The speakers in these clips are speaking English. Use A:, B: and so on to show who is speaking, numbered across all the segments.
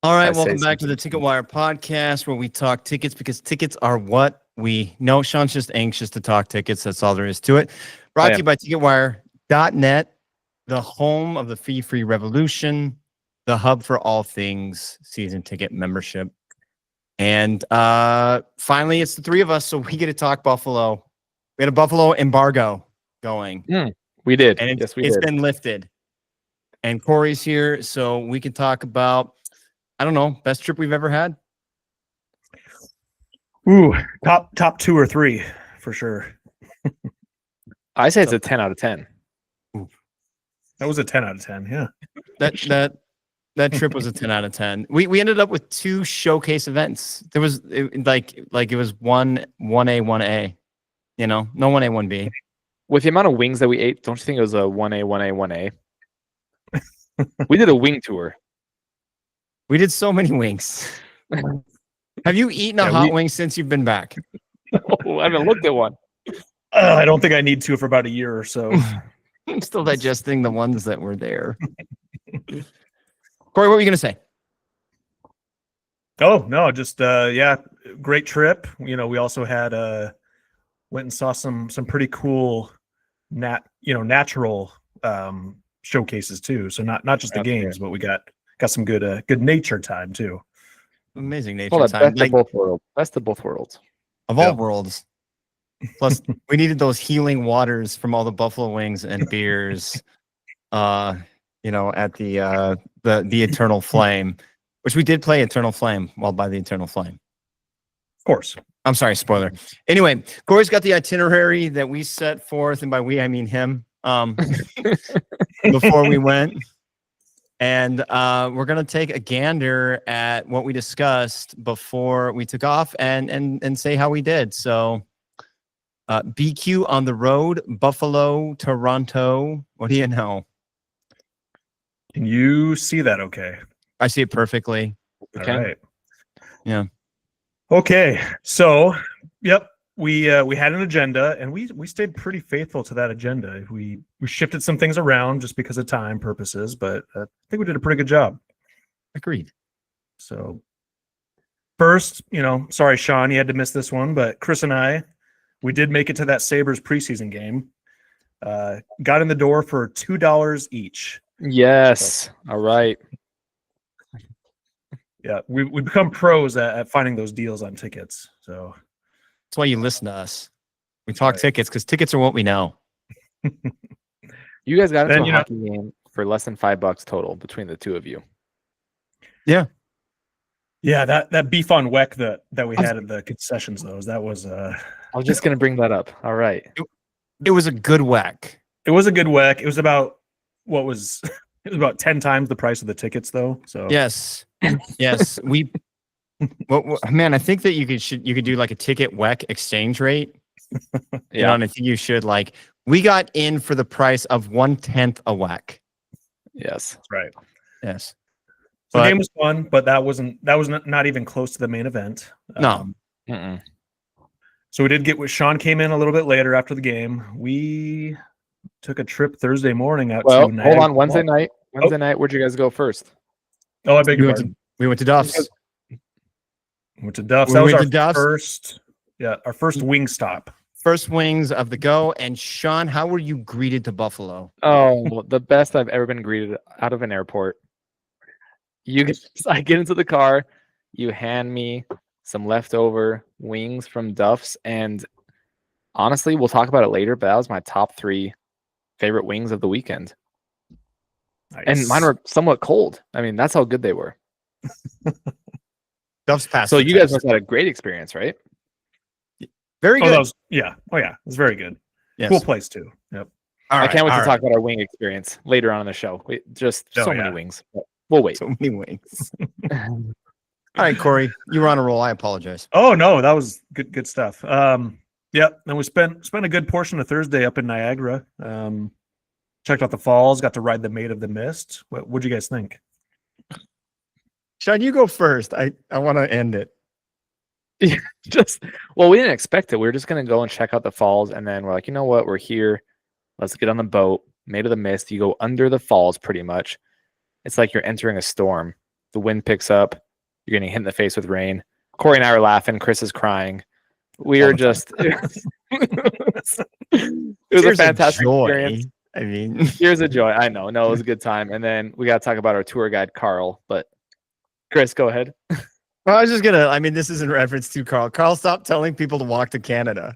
A: All right, welcome back to the TicketWire podcast where we talk tickets because tickets are what we know. Sean's just anxious to talk tickets. That's all there is to it. Brought to you by TicketWire.net, the home of the fee-free revolution, the hub for all things season ticket membership. And finally, it's the three of us, so we get to talk Buffalo. We had a Buffalo embargo going.
B: We did.
A: And
B: it's
A: been lifted. And Corey's here, so we can talk about, I don't know, best trip we've ever had.
C: Ooh, top 2 or 3 for sure.
B: I say it's a 10 out of 10.
C: Ooh. That was a 10 out of 10. Yeah.
A: That trip was a 10 out of 10. We ended up with 2 showcase events. There was like it was 1A, 1A. You know, no 1A, 1B.
B: With the amount of wings that we ate, don't you think it was a 1A, 1A, 1A? We did a wing tour.
A: We did so many wings. Have you eaten a hot wing since you've been back?
B: No, I haven't looked at one.
C: I don't think I need to for about a year or so.
A: I'm still digesting the ones that were there. Corey, what were you going to say?
C: Oh, no, just, great trip. You know, we also had, went and saw some pretty cool, natural showcases too. So not just the games, but we got some good nature time too.
A: Amazing nature time.
B: Best of both worlds. Best of both worlds.
A: Of all worlds. Plus, we needed those healing waters from all the buffalo wings and beers. At the Eternal Flame, which we did play Eternal Flame while by the Eternal Flame.
C: Of course.
A: I'm sorry, spoiler. Anyway, Corey's got the itinerary that we set forth, and by we I mean him. Before we went. And we're going to take a gander at what we discussed before we took off and say how we did. So BQ on the road, Buffalo, Toronto. What do you know?
C: Can you see that okay?
A: I see it perfectly.
C: Okay. All right.
A: Yeah.
C: Okay. So, yep. We had an agenda, and we stayed pretty faithful to that agenda. We shifted some things around just because of time purposes, but I think we did a pretty good job.
A: Agreed.
C: So first, sorry, Sean, you had to miss this one, but Chris and I, we did make it to that Sabres preseason game. Got in the door for $2 each.
B: Yes. So, all right.
C: Yeah, we become pros at finding those deals on tickets. So
A: that's why you listen to us. We talk tickets because tickets are what we know.
B: You guys got into a hockey game for less than $5 total between the two of you.
A: Yeah.
C: Yeah, that beef on weck that we had at the concessions, that was
B: I was just gonna bring that up. All right.
A: It was a good weck.
C: It was a good weck. It was about it was about 10 times the price of the tickets though. So
A: yes. Yes. Man, I think that you could do like a ticket weck exchange rate. Yeah. And I think you should we got in for the price of 1/10 a weck.
B: Yes.
C: That's right.
A: Yes.
C: So the game was fun, but that was not even close to the main event.
A: No.
C: So we did Sean came in a little bit later after the game. We took a trip Thursday morning out to Niagara.
B: Hold on, Wednesday night. Where'd you guys go first?
C: Oh, I beg your pardon.
A: We went to Duff's.
C: Went to Duff's. That was our first wing stop.
B: First
A: wings of the go. And Sean, how were you greeted to Buffalo?
B: Oh, the best I've ever been greeted out of an airport. I get into the car, you hand me some leftover wings from Duff's, and honestly, we'll talk about it later, but that was my top 3 favorite wings of the weekend. Nice. And mine were somewhat cold. I mean, that's how good they were.
A: Duff's passed.
B: So you guys must have had a great experience, right?
A: Very good.
C: Oh yeah. It was very good. Yes. Cool place too. Yep.
B: I can't wait to talk about our wing experience later on in the show. Many wings. We'll wait.
A: So many wings. All right, Corey, you were on a roll. I apologize.
C: Oh no, that was good stuff. Yep. And we spent a good portion of Thursday up in Niagara. Checked out the falls. Got to ride the Maid of the Mist. What'd you guys think?
A: Sean, you go first. I want to end it.
B: We didn't expect it. We were just gonna go and check out the falls, and then we're like, you know what? We're here. Let's get on the boat. Maid of the Mist. You go under the falls, pretty much. It's like you're entering a storm. The wind picks up. You're getting hit in the face with rain. Corey and I are laughing. Chris is crying. We
C: All
B: are
C: the time.
B: just. It was a
A: Tears of
B: fantastic
A: joy.
B: experience.
A: I mean,
B: Tears of joy. I know. No, it was a good time. And then we got to talk about our tour guide, Carl. But Chris, go ahead.
A: I was just gonna. I mean, this is in reference to Carl. Carl, stop telling people to walk to Canada.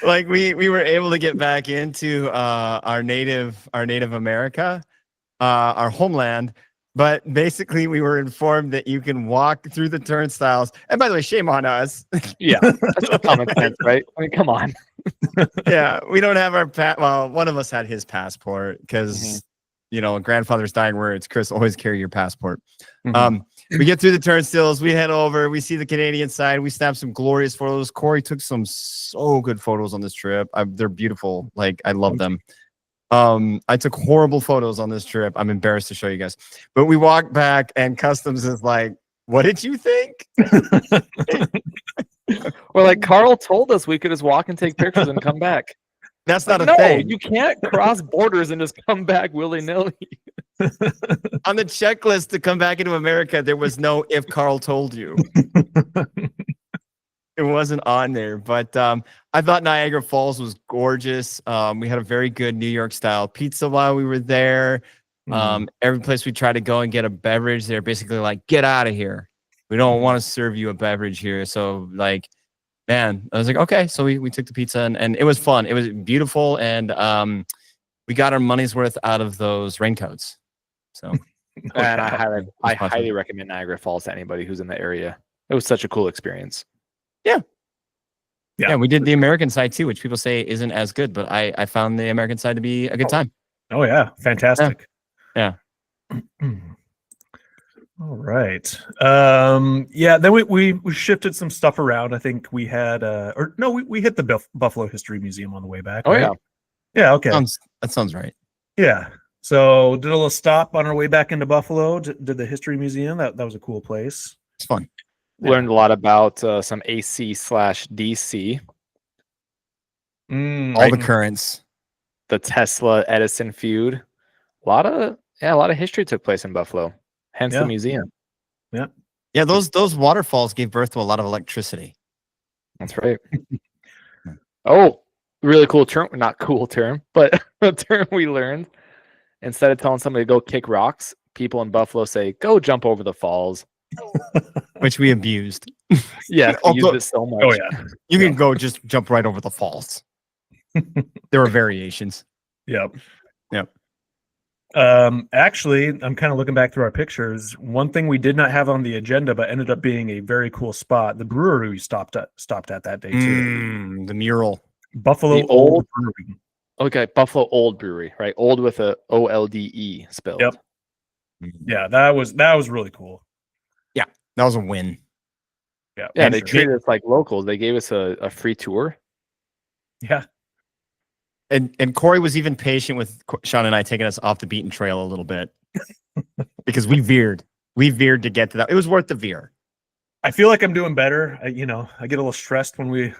A: Like we were able to get back into our native America, our homeland. But basically, we were informed that you can walk through the turnstiles. And by the way, shame on us.
B: Yeah, that's just common sense, right? I mean, come on.
A: Yeah, we don't have our well, one of us had his passport because
B: Mhm.
A: you know, grandfather's dying words, Chris, always carry your passport.
B: Mhm.
A: We get through the turnstiles, we head over, we see the Canadian side, we snap some glorious photos. Corey took some so good photos on this trip. They're beautiful. Like, I love them. I took horrible photos on this trip. I'm embarrassed to show you guys. But we walked back and customs is like, what did you think?
B: Or like Carl told us we could just walk and take pictures and come back.
A: That's
B: Like,
A: not a
B: no,
A: thing.
B: you can't cross borders and just come back willy-nilly.
A: On the checklist to come back into America, there was no if Carl told you. It wasn't on there. But I thought Niagara Falls was gorgeous. We had a very good New York style pizza while we were there. Every place we tried to go and get a beverage, they're basically like, get out of here. We don't want to serve you a beverage here. So like, man, I was like, okay. So we took the pizza and it was fun. It was beautiful. And we got our money's worth out of those raincoats. So
B: And I
A: possible.
B: highly recommend Niagara Falls to anybody who's in the area. It was such a cool experience.
A: yeah, we did the American side too, which people say isn't as good, but I found the American side to be a good time.
C: Oh yeah, fantastic.
A: Yeah.
C: All right. Yeah, then we shifted some stuff around. I think we had we hit the Buffalo History Museum on the way back.
B: Oh
C: right?
B: yeah.
C: Yeah, okay.
A: That sounds right.
C: Yeah. So did a little stop on our way back into Buffalo. Did the History Museum. That was a cool place.
A: It's fun.
B: Learned a lot about some AC/DC,
A: All the currents.
B: the Tesla Edison feud. A lot of history took place in Buffalo. Hence
C: Yeah.
B: the museum.
A: Yeah, those waterfalls gave birth to a lot of electricity.
B: That's right. Oh, really cool term. Not cool term, but a term we learned. Instead of telling somebody to go kick rocks, people in Buffalo say, go jump over the falls.
A: Which we abused.
B: Yeah, we used it so much.
C: Oh yeah.
A: You can go just jump right over the falls. There were variations.
C: Yep.
A: Yep.
C: Actually, I'm kind of looking back through our pictures. One thing we did not have on the agenda, but ended up being a very cool spot. The brewery we stopped at that day too.
A: The mural.
C: Buffalo
B: The
C: Old
B: old-
C: Brewery.
B: Okay, Buffalo Old Brewery, right? Old with a OLDE spelled.
C: Yep. Yeah, that was really cool.
A: That was a win.
C: Yeah.
B: Yeah,
C: and
B: they treated us like locals. They gave us a free tour.
C: Yeah.
A: And Corey was even patient with Sean and I taking us off the beaten trail a little bit because we veered. We veered to get to that. It was worth the veer.
C: I feel like I'm doing better. I get a little stressed when we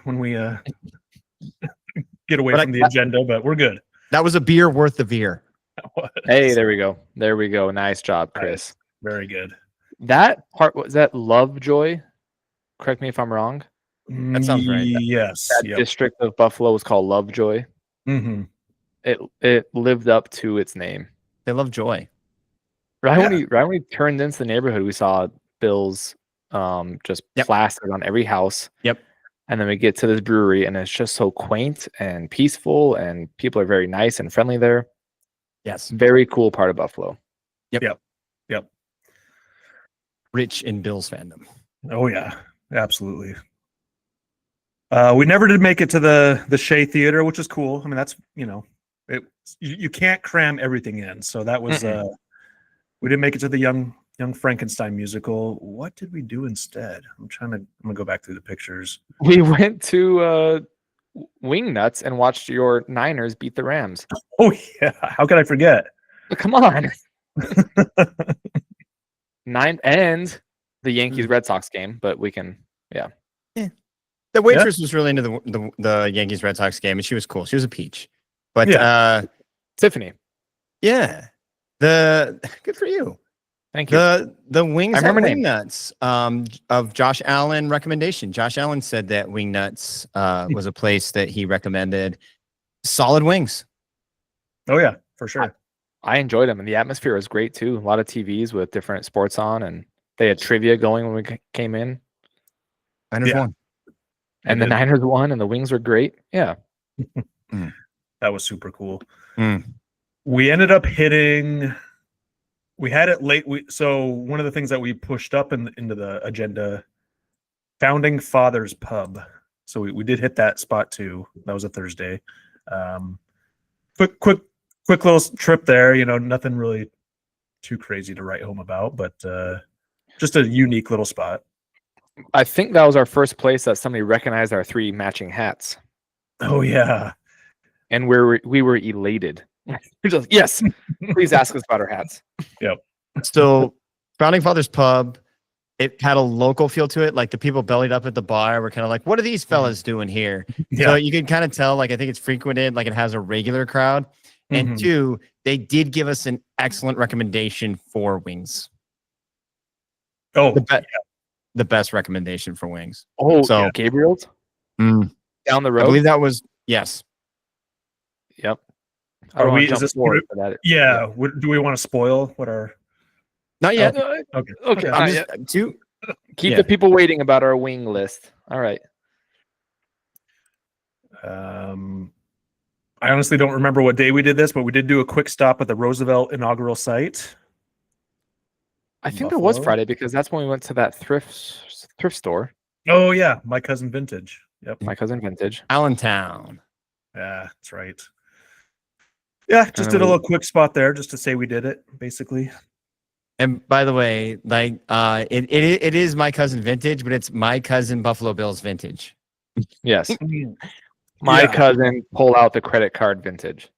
C: get away
A: But
C: from the agenda, but we're good.
A: That was a beer worth the veer.
B: Hey, there we go. There we go. Nice job, Chris.
C: Very good.
B: That part was that Lovejoy. Correct me if I'm wrong.
A: That sounds right.
C: Yes.
B: That district of Buffalo was called Lovejoy.
C: Mm-hmm.
B: It lived up to its name.
A: They love joy.
B: Right when we turned into the neighborhood, we saw bills just
A: Yep.
B: plastered on every house.
A: Yep.
B: And then we get to this brewery, and it's just so quaint and peaceful, and people are very nice and friendly there.
A: Yes.
B: Very cool part of Buffalo.
A: Rich in Bills fandom.
C: Oh yeah, absolutely. We never did make it to the Shea Theater, which is cool. I mean, that's you can't cram everything in, so that was we didn't make it to the Young Frankenstein musical. What did we do instead? I'm gonna go back through the pictures.
B: We went to Wing Nuts and watched your Niners beat the Rams.
C: Oh yeah, how could I forget?
B: Come on. And the Yankees Red Sox game, but we can
A: The waitress was really into the Yankees Red Sox game, and she was cool. She was a peach. But
B: Tiffany.
A: yeah. Good for you.
B: Thank you.
A: The wings
B: I
A: at
B: remember
A: Wing
B: names.
A: Nuts of Josh Allen recommendation. Josh Allen said that Wing Nuts was a place that he recommended. Solid wings.
C: Oh yeah, for sure.
B: I enjoyed them, and the atmosphere was great too. A lot of TVs with different sports on, and they had trivia going when we came in.
A: Niners
C: Yeah.
A: won.
B: And the Niners won, and the wings were great. Yeah.
C: That was super cool.
A: Mm.
C: We ended up hitting. We had it late. So one of the things that we pushed up into the agenda, Founding Fathers Pub. So we did hit that spot too. That was a Thursday. Quick little trip there. You know, nothing really too crazy to write home about, but just a unique little spot.
B: I think that was our first place that somebody recognized our 3 matching hats,
C: Oh yeah.
B: and we were elated. We're just, yes, please ask us about our hats.
A: So Founding Fathers Pub, it had a local feel to it. Like the people bellied up at the bar were kind of like, what are these fellas doing here?
C: Yeah.
A: So you can kind of tell, like, I think it's frequented, like it has a regular crowd. And
C: Mhm.
A: 2, they did give us an excellent recommendation for wings.
C: Oh,
A: The best recommendation for wings.
B: Oh,
A: So-
B: so Gabriel's
A: Mm.
B: down the
A: I
B: road.
A: believe that was, yes.
B: Yep. I
C: Are
B: don't wanna
C: we- is
B: jump
C: this-
B: forward for that.
C: yeah. Do we want to spoil what our?
A: Not yet.
C: Okay.
B: Okay.
A: I'm
B: not
A: just,
B: yet.
A: two,
B: Keep
A: yeah.
B: the people waiting about our wing list. All right.
C: I honestly don't remember what day we did this, but we did do a quick stop at the Roosevelt inaugural site.
B: I think it was
C: Buffalo?
B: Friday because that's when we went to that thrift store.
C: Oh yeah, my cousin Vintage. Yep.
B: My cousin Vintage.
A: Allentown.
C: Yeah, that's right. Yeah, just
B: then
C: did a
B: we-
C: little quick spot there just to say we did it, basically.
A: And by the way, like it is my cousin Vintage, but it's my cousin Buffalo Bills Vintage.
B: Yes. My
C: Yeah.
B: cousin pulled out the credit card Vintage.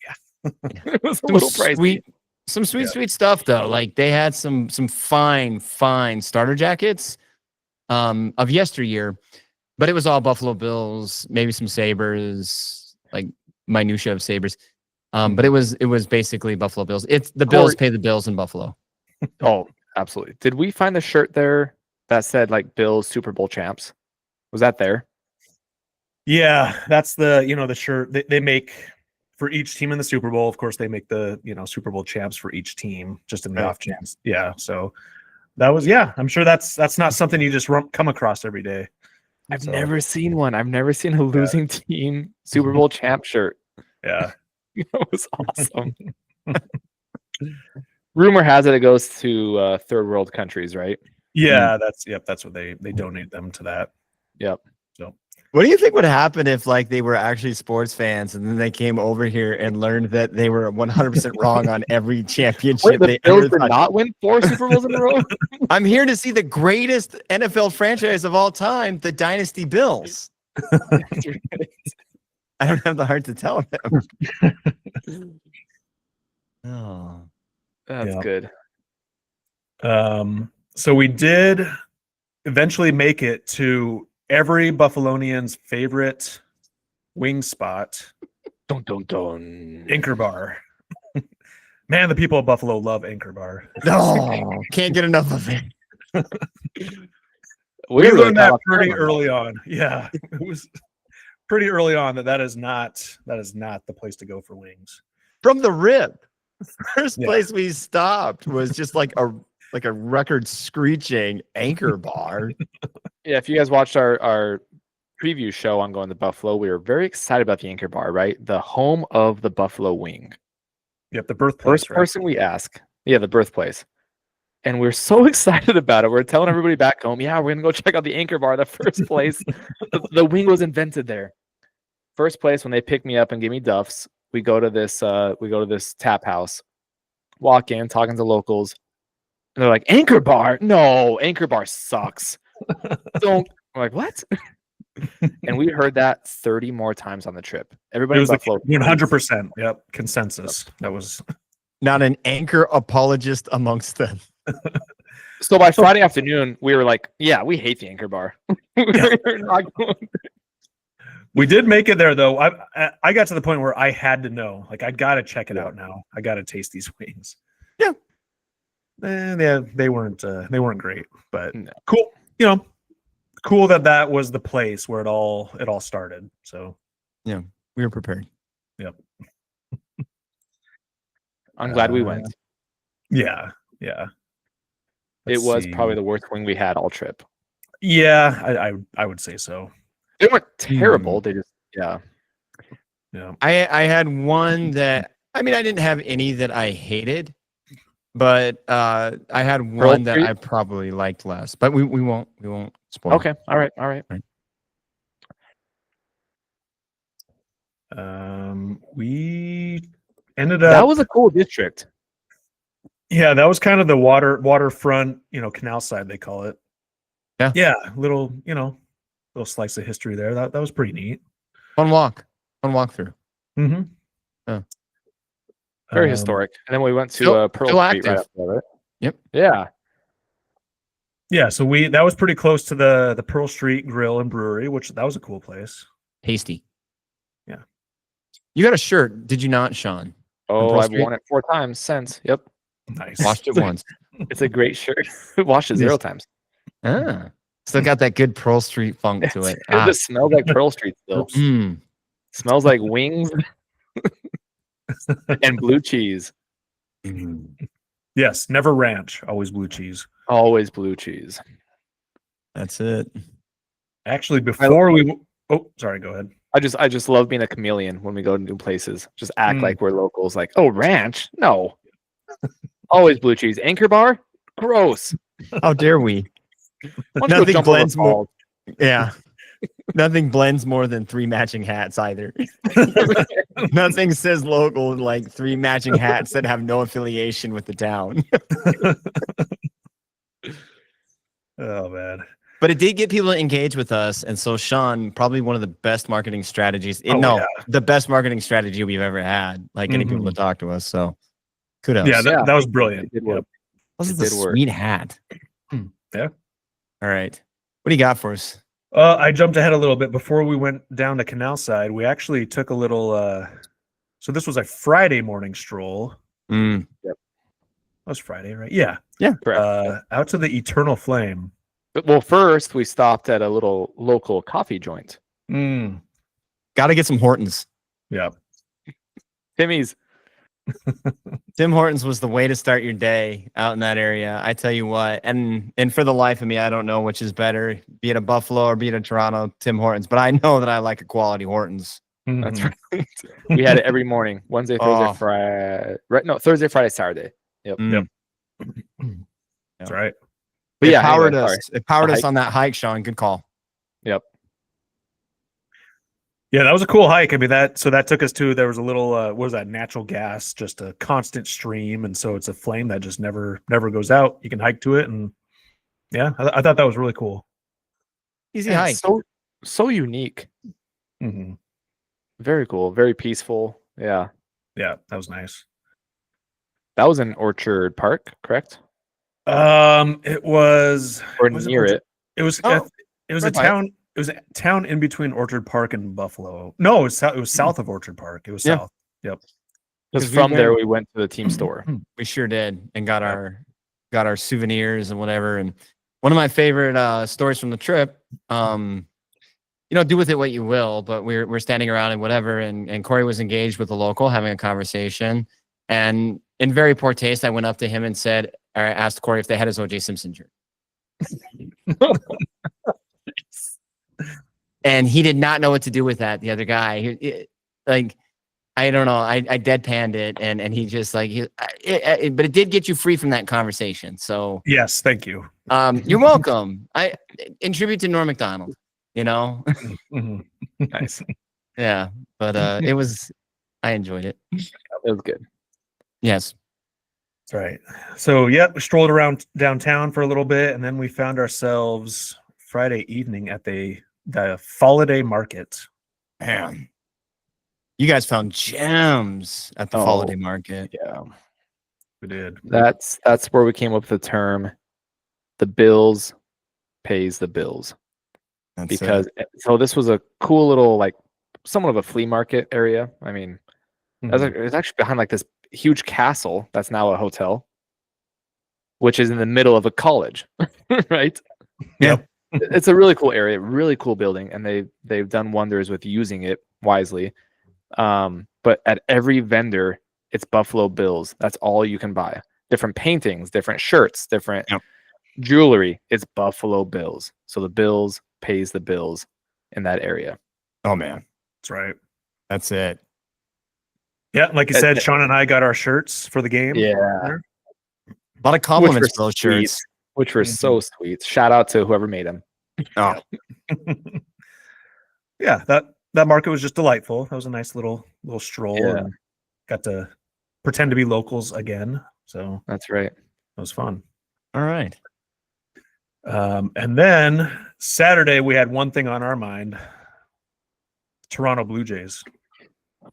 C: Yeah.
B: It was a little pricey.
A: Some sweet,
C: Yeah.
A: sweet stuff though. Like they had some fine starter jackets of yesteryear, but it was all Buffalo Bills, maybe some Sabres, like minutia of Sabres. But it was basically Buffalo Bills. It's the Bills pay the bills in Buffalo.
B: Oh, absolutely. Did we find the shirt there that said like Bills Super Bowl champs? Was that there?
C: Yeah, that's the the shirt they make for each team in the Super Bowl. Of course, they make the Super Bowl champs for each team, just in the
A: Right.
C: off chance. Yeah, so that was I'm sure that's not something you just come across every day.
B: I've
C: So,
B: never seen one. I've never seen a losing team Super Bowl champ shirt.
C: Yeah,
B: That was awesome. Rumor has it goes to third world countries, right?
C: yeah, that's what they donate them to that.
B: Yep.
C: So
A: What do you think would happen if like they were actually sports fans and then they came over here and learned that they were 100% wrong on every championship
B: Wait, the
A: they
B: Bills
A: ever
B: did
A: thought?
B: not win 4 Super Bowls in a row?
A: I'm here to see the greatest NFL franchise of all time, the Dynasty Bills. I don't have the heart to tell them. Oh.
B: That's
C: Yeah.
B: good.
C: So we did eventually make it to every Buffalonian's favorite wing spot,
B: Dun, dun, dun.
C: Anchor Bar. Man, the people of Buffalo love Anchor Bar.
A: No, can't get enough of it.
C: We
B: really
C: learned that
B: caught up
C: pretty
B: on
C: early on. Yeah, it was pretty early on that is not the place to go for wings.
A: From the rip. First
C: Yeah.
A: place we stopped was just like a record screeching Anchor Bar.
B: Yeah, if you guys watched our preview show on going to Buffalo, we were very excited about the Anchor Bar, right? The home of the Buffalo wing.
C: Yep, the birthplace.
B: First
C: Right?
B: person we ask. Yeah, the birthplace. And we're so excited about it. We're telling everybody back home, yeah, we're gonna go check out the Anchor Bar. The first place, the wing was invented there. First place when they pick me up and give me duffs, we go to this tap house, walk in, talking to locals, and they're like, Anchor Bar? No, Anchor Bar sucks. Don't. I'm like, what? And we heard that 30 more times on the trip.
C: It
B: Everybody in
C: was like
B: Buffalo.
C: 100%. Yep, consensus. That was
A: Not an anchor apologist amongst them.
B: So by Friday afternoon, we were like, yeah, we hate the Anchor Bar. We're not going.
C: We did make it there though. I got to the point where I had to know. Like I got to check it out now. I got to taste these wings.
A: Yeah.
C: They weren't great, but
B: No.
C: cool. You know, cool that was the place where it all started. So
A: we were prepared.
C: Yep.
B: I'm glad we went.
C: Yeah.
B: It
C: Let's
B: was
C: see.
B: probably the worst wing we had all trip.
C: Yeah, I would say so.
B: They weren't terrible. They just
C: Yeah.
A: I had one that I didn't have any that I hated, but I had one that
B: Street?
A: I probably liked less. But we won't spoil.
B: okay. All right.
C: We ended up.
B: That was a cool district.
C: Yeah, that was kind of the waterfront, canal side they call it.
A: Yeah.
C: Yeah, little slice of history there. That was pretty neat.
A: Fun walk through.
C: Mm-hmm.
A: Yeah.
B: Very historic. And then we went to
A: still
B: Pearl Street
A: active.
B: right after that.
A: Yep.
B: Yeah.
C: Yeah, so that was pretty close to the Pearl Street Grill and Brewery, which that was a cool place.
A: Tasty.
C: Yeah.
A: You got a shirt, did you not, Sean?
B: Oh,
A: Pearl
B: I've
A: Street?
B: worn it 4 times since. Yep.
C: Nice.
A: Washed it once.
B: It's a great shirt. Washed it 0 times.
A: Ah. Still got that good Pearl Street funk to it.
B: It just smells like Pearl Street still.
A: Mm.
B: Smells like wings and blue cheese.
C: Yes, never ranch, always blue cheese.
B: Always blue cheese.
A: That's it.
C: Actually, before sorry, go ahead.
B: I just love being a chameleon when we go to new places. Just act like we're locals. Like, oh, ranch? No. Always blue cheese. Anchor bar? Gross.
A: How dare we?
B: Why don't you go
A: Nothing
B: jump on the
A: blends more.
B: falls?
A: Yeah. Nothing blends more than 3 matching hats either. Nothing says local like 3 matching hats that have no affiliation with the town.
C: Oh man.
A: But it did get people to engage with us. And so Sean, probably one of the best marketing strategies. The best marketing strategy we've ever had, like getting people to talk to us. So kudos.
C: Yeah, that was brilliant.
B: It did work.
A: This is
B: It
A: a
B: did work.
A: sweet hat.
C: Yeah.
A: All right. What do you got for us?
C: I jumped ahead a little bit. Before we went down to Canal Side, we actually took a little so this was a Friday morning stroll.
A: Mm.
C: That was Friday, right? Yeah.
B: Correct.
C: Out to the Eternal Flame.
B: Well, first we stopped at a little local coffee joint.
A: Got to get some Hortons.
C: Yeah.
B: Timmy's.
A: Tim Hortons was the way to start your day out in that area. I tell you what, and for the life of me, I don't know which is better, be it a Buffalo or be it a Toronto, Tim Hortons. But I know that I like a quality Hortons.
B: That's right. We had it every morning. Wednesday, Thursday, Friday. Right? No, Thursday, Friday, Saturday. Yep.
C: Yep. That's right.
A: But
B: But
A: it
B: yeah,
A: powered
B: anyway,
A: us. It powered
B: The
A: us
B: hike.
A: on that hike, Sean. Good call.
B: Yep.
C: Yeah, that was a cool hike. I mean, that took us to, there was a little what was that, natural gas, just a constant stream, and so it's a flame that just never goes out. You can hike to it, and yeah, I thought that was really cool.
A: Easy
B: Yeah,
A: hike.
B: so unique.
C: Mm-hmm.
B: Very cool. Very peaceful. Yeah.
C: Yeah, that was nice.
B: That was in Orchard Park, correct?
C: It was
B: Or
C: was
B: near
C: Orchard?
B: it.
C: It was
A: Oh,
C: it was a
A: right by it.
C: town. It was a town in between Orchard Park and Buffalo. No, it was south of Orchard Park. It was
A: Yeah.
C: south. Yep.
B: Because
A: 'Cause we
B: from there
A: went-
B: we went to the team store.
A: We sure did, and got our souvenirs and whatever. And one of my favorite stories from the trip, do with it what you will, but we're standing around and whatever, and Corey was engaged with a local having a conversation, and in very poor taste, I went up to him and asked Corey if they had his O.J. Simpson shirt. And he did not know what to do with that. The other guy, I don't know. I deadpanned it, and he just but it did get you free from that conversation. So
C: Yes, thank you.
A: you're welcome. In tribute to Norm Macdonald,
C: Mhm.
B: Nice.
A: yeah. But I enjoyed it.
B: It was good.
A: Yes.
C: That's right. So yeah, we strolled around downtown for a little bit, and then we found ourselves Friday evening at the Holiday Market.
A: Man, you guys found gems at the
B: Oh.
A: holiday market.
B: Yeah.
C: We did.
B: That's where we came up with the term the bills pays the bills. because so this was a cool little like somewhat of a flea market area. I mean, it's actually behind like this huge castle that's now a hotel, which is in the middle of a college, right?
C: Yep.
B: It's a really cool area, really cool building, and they've done wonders with using it wisely. But at every vendor, it's Buffalo Bills. That's all you can buy. Different paintings, different shirts, different jewelry. It's Buffalo Bills. So the Bills pays the bills in that area.
A: Oh man,
C: That's right.
A: that's it.
C: Yeah, like you said, Sean and I got our shirts for the game.
B: Yeah.
A: A lot of compliments for those shirts.
B: Which were so sweet. Shout out to whoever made them.
A: Oh,
C: yeah, that market was just delightful. That was a nice little stroll.
B: Yeah.
C: And got to pretend to be locals again. So
B: That's right.
C: it was fun.
A: all right.
C: And then Saturday we had one thing on our mind: Toronto Blue Jays.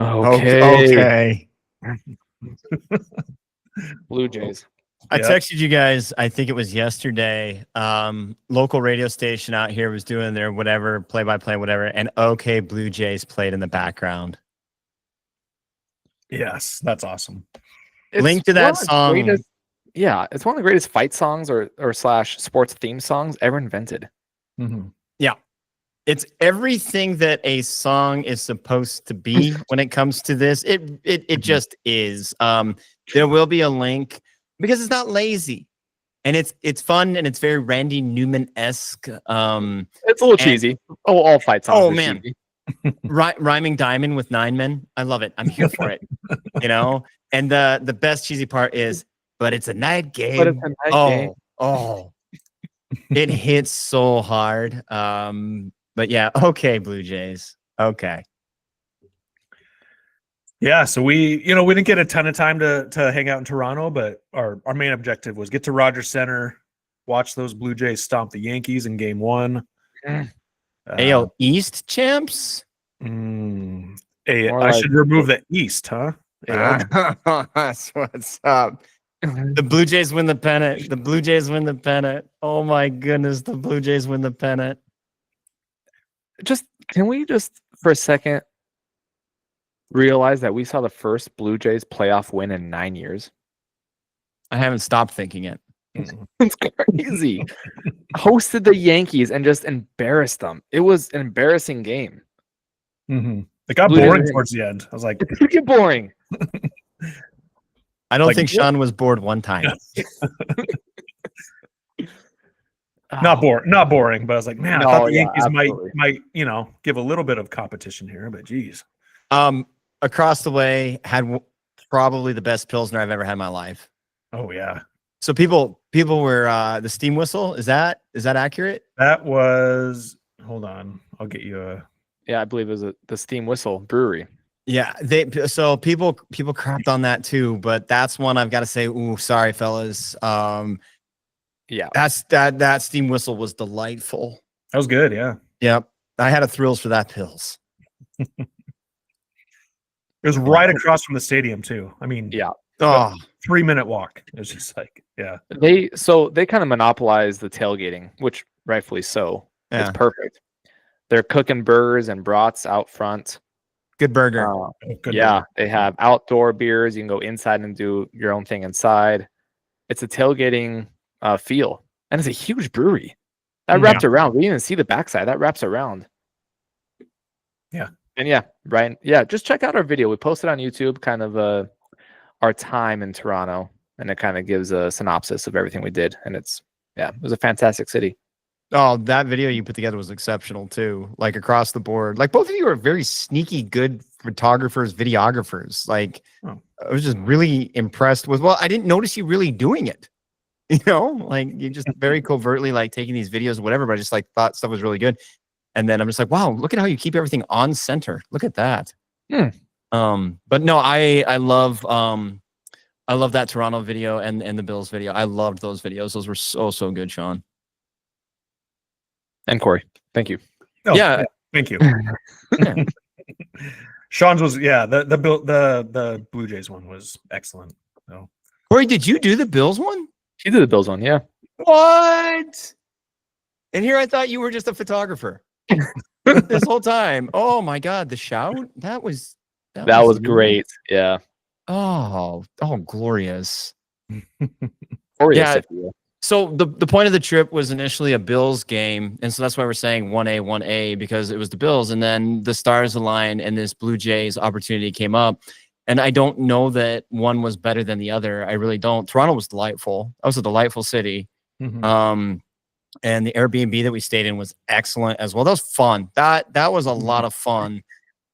A: Okay.
B: Blue Jays.
A: I texted you guys, I think it was yesterday. Local radio station out here was doing their whatever, play-by-play, whatever, and OK Blue Jays played in the background.
C: Yes, that's awesome.
A: Link to that song.
B: It's one of the greatest fight songs or slash sports theme songs ever invented.
C: Mm-hmm.
A: Yeah. It's everything that a song is supposed to be when it comes to this. It just is. There will be a link because it's not lazy. And it's fun and it's very Randy Newman-esque.
B: It's a little cheesy. All fight songs.
A: Oh man. Rhyming diamond with 9 men. I love it. I'm here for it. And the best cheesy part is, but it's a night game.
B: But it's a night game.
A: Oh. It hits so hard. But yeah, okay, Blue Jays. Okay.
C: Yeah, so we didn't get a ton of time to hang out in Toronto, but our main objective was get to Rogers Center, watch those Blue Jays stomp the Yankees in game 1.
A: AL East champs?
C: I
B: like
C: should remove the East, huh?
A: That's what's up. The Blue Jays win the pennant. The Blue Jays win the pennant. Oh my goodness, the Blue Jays win the pennant.
B: Can we just for a second realize that we saw the first Blue Jays playoff win in 9 years?
A: I haven't stopped thinking it.
B: It's crazy. Hosted the Yankees and just embarrassed them. It was an embarrassing game.
C: Mm-hmm. It got boring towards the end. I was like,
B: it get boring.
A: I don't think Sean was bored one time.
C: Not boring, but I was like, man, I thought the Yankees
B: absolutely.
C: might give a little bit of competition here, but geez.
A: Across the way had probably the best Pilsner I've ever had in my life.
C: Oh yeah.
A: So people were the steam whistle. Is that accurate?
C: That was, hold on, I'll get you a.
B: Yeah, I believe it was the Steam Whistle Brewery.
A: Yeah, so people crapped on that too, but that's one I've got to say, ooh, sorry fellas.
B: Yeah.
A: That steam whistle was delightful.
C: That was good, yeah.
A: Yep. I had a thrills for that pills.
C: It was right across from the stadium too. I mean,
B: yeah.
A: Oh,
C: 3-minute walk. It was just like, yeah.
B: They kind of monopolized the tailgating, which rightfully so.
A: Yeah.
B: It's perfect. They're cooking burgers and brats out front.
A: good burger.
B: Burger. They have outdoor beers. You can go inside and do your own thing inside. It's a tailgating feel, and it's a huge brewery that wrapped around. We didn't even see the backside. That wraps around.
C: Yeah,
B: and Ryan. Yeah, just check out our video. We posted on YouTube, kind of our time in Toronto, and it kind of gives a synopsis of everything we did. And it was a fantastic city.
A: Oh, that video you put together was exceptional too. Like across the board. Like both of you are very sneaky good photographers, videographers. Like I was just really impressed with. Well, I didn't notice you really doing it. Like you just very covertly like taking these videos or whatever. But I just like thought stuff was really good. And then I'm just like, wow, look at how you keep everything on center. Look at that. But no, I love that Toronto video and the Bills video. I loved those videos. Those were so good, Sean.
B: And Corey, thank you.
C: Oh, yeah, thank you. Sean's was the Blue Jays one was excellent. So
A: Corey, did you do the Bills one?
B: He did the Bills one, yeah.
A: What? And here I thought you were just a photographer. this whole time. Oh my God, the shout that was
B: great. Yeah.
A: Oh, glorious.
B: Glorious,
A: Yeah.
B: if you will.
A: So the point of the trip was initially a Bills game, and so that's why we're saying 1A because it was the Bills, and then the stars aligned, and this Blue Jays opportunity came up. And I don't know that one was better than the other. I really don't. Toronto was delightful. That was a delightful city. And the Airbnb that we stayed in was excellent as well. That was fun. That was a lot of fun.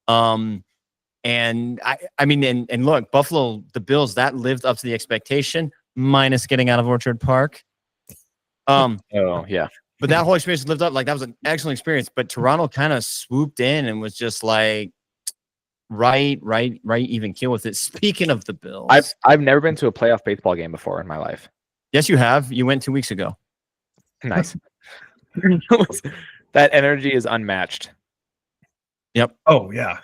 A: And I mean, and look, Buffalo, the Bills, that lived up to the expectation, minus getting out of Orchard Park.
B: Oh yeah.
A: But that whole experience lived up. Like, that was an excellent experience. But Toronto kind of swooped in and was just like right even keel with it. Speaking of the Bills,
B: I've never been to a playoff baseball game before in my life.
A: Yes, you have. You went 2 weeks ago.
B: Nice. That energy is unmatched.
A: Yep.
C: Oh yeah.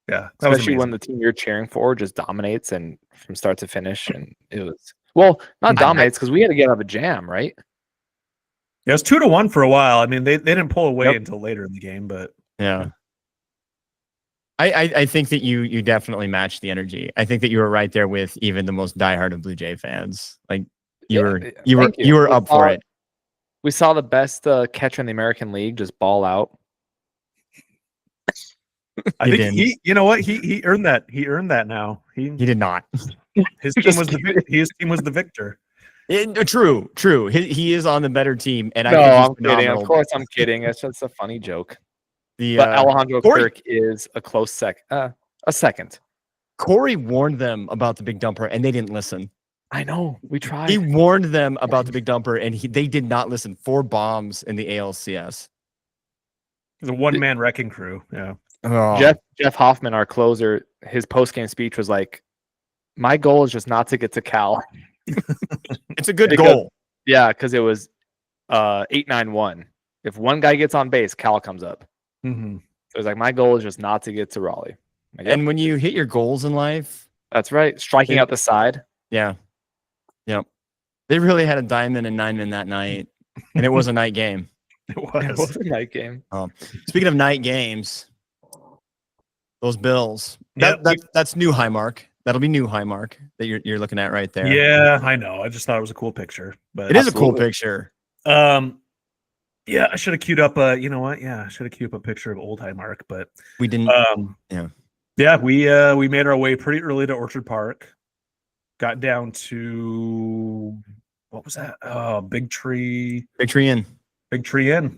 C: Yeah. That was
B: Especially when
C: amazing.
B: the team you're cheering for just dominates and from start to finish. And it was, well, not dominates because we had to get out of a jam, right?
C: Yeah, it was 2-1 for a while. I mean, they didn't pull away until later in the game, but
A: yeah. I think that you definitely matched the energy. I think that you were right there with even the most diehard of Blue Jay fans. Like, you were up for it.
B: We saw the best catcher in the American League just ball out.
C: I think he, you know what, he earned that. He earned that. Now he
A: did not.
C: His team was the victor.
A: True. He is on the better team, and
B: no,
A: I think he's
B: I'm kidding.
A: phenomenal.
B: Of course, I'm kidding. It's just a funny joke.
A: But
B: Alejandro Kirk is a close second.
A: Corey warned them about the big dumper, and they didn't listen.
B: I know. We tried.
A: He warned them about the big dumper, and they did not listen. 4 bombs in the ALCS.
C: The one-man wrecking crew. Yeah.
A: Oh.
B: Jeff Hoffman, our closer, his post-game speech was like, "My goal is just not to get to Cal."
A: It's a good goal.
B: Yeah, because it was 8-9-1. If one guy gets on base, Cal comes up.
C: Mm-hmm.
B: So it was like, my goal is just not to get to Raleigh.
A: Like, and when you hit your goals in life,
B: that's right. Striking out the side.
A: Yeah. Yep. They really had a diamond and 9-man that night, and it was a night game.
C: It was
B: a night game.
A: Speaking of night games, those Bills. That's new high mark. That'll be new high mark that you're looking at right there.
C: Yeah, I know. I just thought it was a cool picture. But
A: it is a cool picture.
C: Yeah, I should have queued up you know what? Yeah, I should have queued up a picture of old Highmark, but
A: we didn't.
C: Yeah, we made our way pretty early to Orchard Park. Got down to what was that? Oh, Big Tree Inn. Did a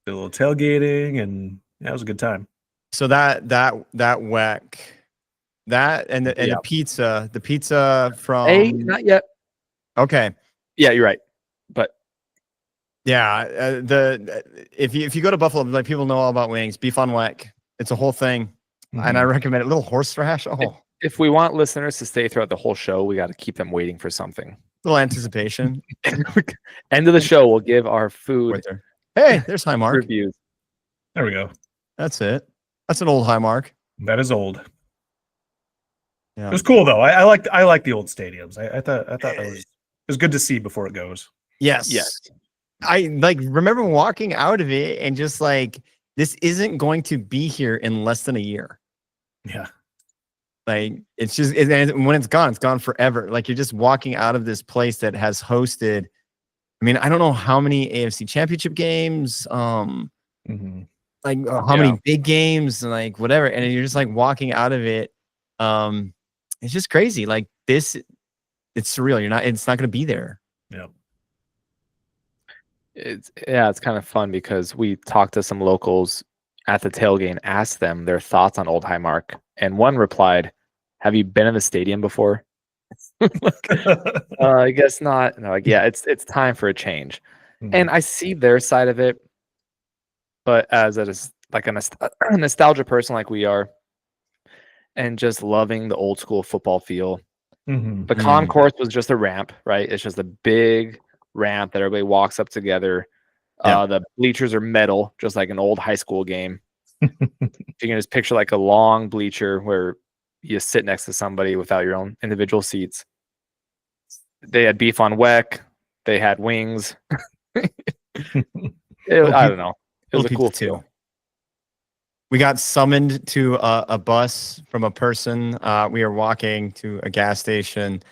C: little tailgating, and yeah, it was a good time.
A: So that WEC, that and the pizza from
B: not yet.
A: Okay.
B: Yeah, you're right. But
A: yeah, if you go to Buffalo, like, people know all about wings, beef on WEC. It's a whole thing, and I recommend it. A little horse thrash. Oh,
B: if we want listeners to stay throughout the whole show, we got to keep them waiting for something.
A: A little anticipation.
B: End of the show, we'll give our food.
A: Right there. Hey, there's high mark
B: reviews.
C: There we go.
A: That's it. That's an old high mark.
C: That is old.
A: Yeah.
C: It was cool though. I like the old stadiums. I thought it was good to see before it goes.
A: Yes. I remember walking out of it and just like, this isn't going to be here in less than a year.
C: Yeah.
A: Like, it's just, when it's gone forever. Like, you're just walking out of this place that has hosted, I mean, I don't know how many AFC championship games, like how many big games, and like whatever. And you're just like walking out of it. It's just crazy. Like, it's surreal. It's not going to be there.
C: Yeah.
B: It's kind of fun because we talked to some locals at the tailgate and asked them their thoughts on Old Highmark, and one replied, "Have you been in the stadium before?" I guess not. No, like, yeah, it's time for a change. And I see their side of it, but as a nostalgia person like we are, and just loving the old school football feel. The concourse was just a ramp, right? It's just a big ramp that everybody walks up together. The bleachers are metal, just like an old high school game. You can just picture like a long bleacher where you sit next to somebody without your own individual seats. They had beef on WEC. They had wings. I don't know. It was a
A: Little
B: cool
A: pizza too.
B: feel.
A: We got summoned to a bus from a person. We were walking to a gas station,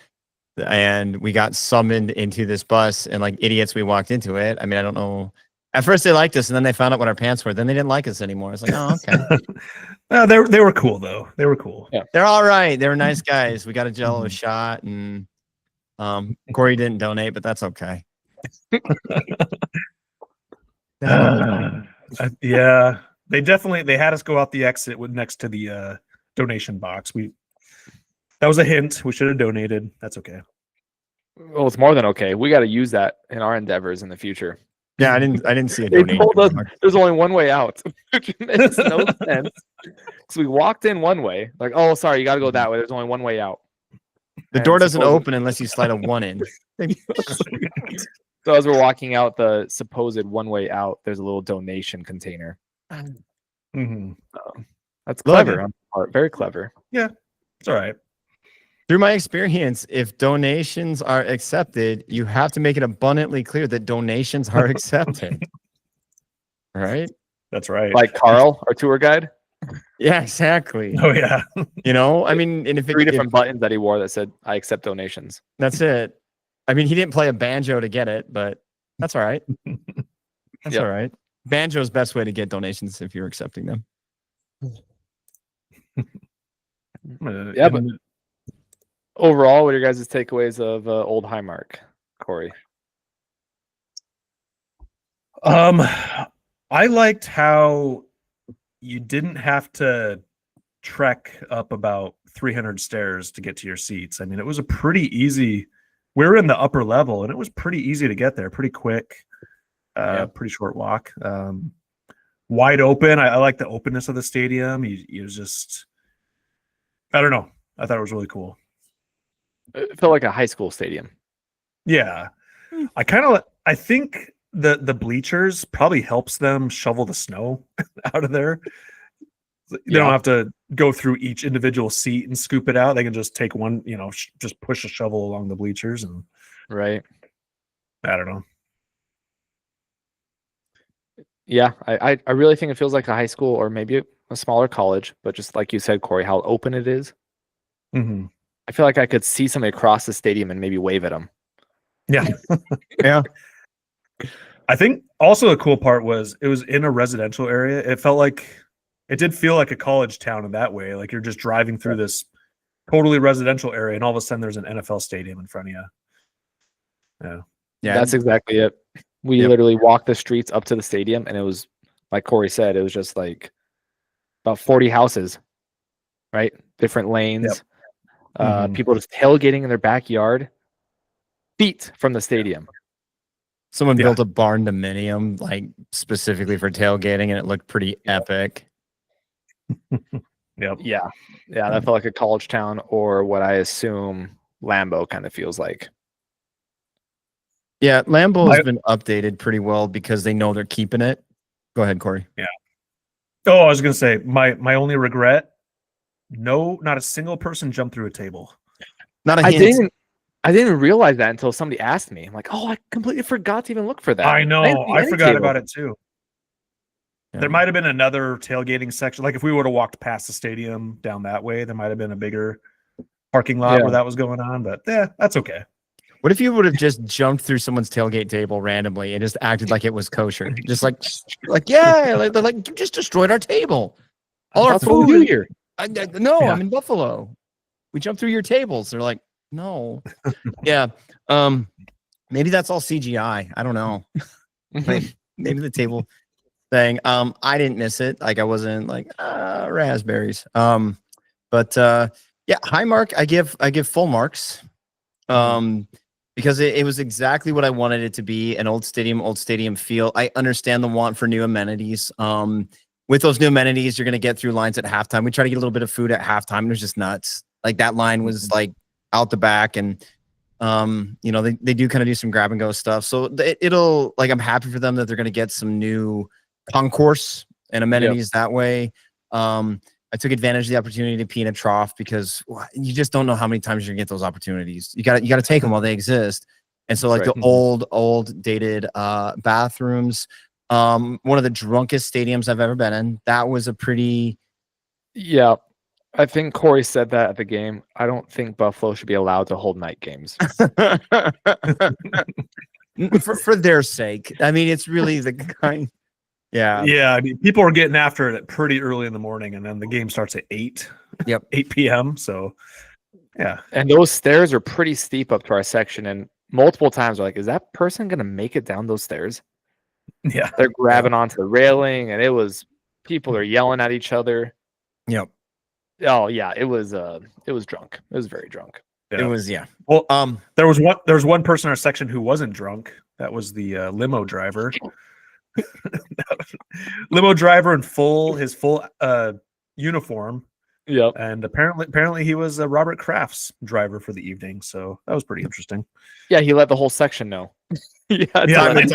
A: and we got summoned into this bus, and like idiots, we walked into it. I mean, I don't know. At first, they liked us, and then they found out what our pants were. Then they didn't like us anymore. It's like, oh, okay.
C: No, they were cool though. They were cool.
B: Yeah.
A: They're all right. They were nice guys. We got a Jello shot, and Corey didn't donate, but that's okay.
C: Yeah, they had us go out the exit with next to the donation box. That was a hint. We should have donated. That's okay.
B: Well, it's more than okay. We got to use that in our endeavors in the future.
A: Yeah, I didn't see a
B: They
A: donation.
B: told us there's only one way out, which makes no sense. So we walked in one way, like, oh, sorry, you got to go that way. There's only one way out.
A: The door doesn't open unless you slide a 1 in.
B: So as we're walking out the supposed one way out, there's a little donation container.
C: Mm-hmm.
B: That's clever on the part. Very clever.
C: Yeah, it's all right.
A: Through my experience, if donations are accepted, you have to make it abundantly clear that donations are accepted. Right?
C: That's right.
B: Like Carl, our tour guide.
A: Yeah, exactly.
C: Oh yeah.
A: You know, I mean, and if
B: Three different buttons that he wore that said, I accept donations.
A: that's it. I mean, he didn't play a banjo to get it, but that's all right. That's all right. Banjo's best way to get donations if you're accepting them.
B: Yeah, but overall, what are your guys' takeaways of Old Highmark, Corey?
C: I liked how you didn't have to trek up about 300 stairs to get to your seats. I mean, it was a pretty easy. We were in the upper level, and it was pretty easy to get there, pretty quick, pretty short walk. Wide open. I like the openness of the stadium. It was just, I don't know. I thought it was really cool.
B: It felt like a high school stadium.
C: Yeah. I think the bleachers probably helps them shovel the snow out of there. They don't have to go through each individual seat and scoop it out. They can just take one, just push a shovel along the bleachers, and
B: right.
C: I don't know.
B: Yeah, I really think it feels like a high school or maybe a smaller college, but just like you said, Corey, how open it is.
C: Mm-hmm.
B: I feel like I could see somebody across the stadium and maybe wave at them.
C: Yeah.
A: Yeah.
C: I think also the cool part was it was in a residential area. It did feel like a college town in that way. Like you're just driving through this totally residential area, and all of a sudden there's an NFL stadium in front of you.
B: Yeah, that's exactly it. We literally walked the streets up to the stadium, and it was, like Corey said, it was just like about 40 houses, right? Different lanes. People just tailgating in their backyard, feet from the stadium.
A: Someone built a barn dominium like specifically for tailgating, and it looked pretty epic.
C: Yep.
B: Yeah, that felt like a college town, or what I assume Lambeau kind of feels like.
A: Yeah, Lambeau has been updated pretty well because they know they're keeping it. Go ahead, Corey.
C: Yeah. Oh, I was gonna say my only regret: not a single person jumped through a table.
A: Not a hint.
B: I didn't even realize that until somebody asked me. I'm like, oh, I completely forgot to even look for that.
C: I know. I forgot about it too.
A: Yeah.
C: There might have been another tailgating section. Like if we would have walked past the stadium down that way, there might have been a bigger parking lot where that was going on. But yeah, that's okay.
A: What if you would have just jumped through someone's tailgate table randomly and just acted like it was kosher? Just like they're like, you just destroyed our table. All our food
B: here.
A: No, I'm in Buffalo. We jumped through your tables. They're like, no. Yeah. Maybe that's all CGI. I don't know. Maybe the table thing. I didn't miss it. Like I wasn't like raspberries. But high mark. I give full marks. Because it was exactly what I wanted it to be, an old stadium feel. I understand the want for new amenities. With those new amenities, you're going to get through lines at halftime. We try to get a little bit of food at halftime. It was just nuts. Like that line was like out the back, and they do kind of do some grab and go stuff. So it'll like, I'm happy for them that they're going to get some new concourse and amenities that way. I took advantage of the opportunity to pee in a trough because you just don't know how many times you're gonna get those opportunities. You got to take them while they exist. And so like the old dated bathrooms One of the drunkest stadiums I've ever been in. That was a pretty.
B: Yeah. I think Corey said that at the game. I don't think Buffalo should be allowed to hold night games.
A: for their sake. I mean, it's really the kind. Yeah.
C: Yeah, I mean, people are getting after it pretty early in the morning, and then the game starts at 8.
A: Yep.
C: 8 p.m. So, yeah.
B: And those stairs are pretty steep up to our section. And multiple times we're like, is that person going to make it down those stairs?
C: Yeah.
B: They're grabbing onto the railing, and people are yelling at each other.
A: Yep.
B: Oh yeah, it was drunk. It was very drunk.
A: It was, yeah.
C: Well, there was one person in our section who wasn't drunk. That was the limo driver. Limo driver in his full uniform.
B: Yep.
C: And apparently he was Robert Kraft's driver for the evening. So that was pretty interesting.
B: Yeah, he let the whole section know.
A: Yeah, like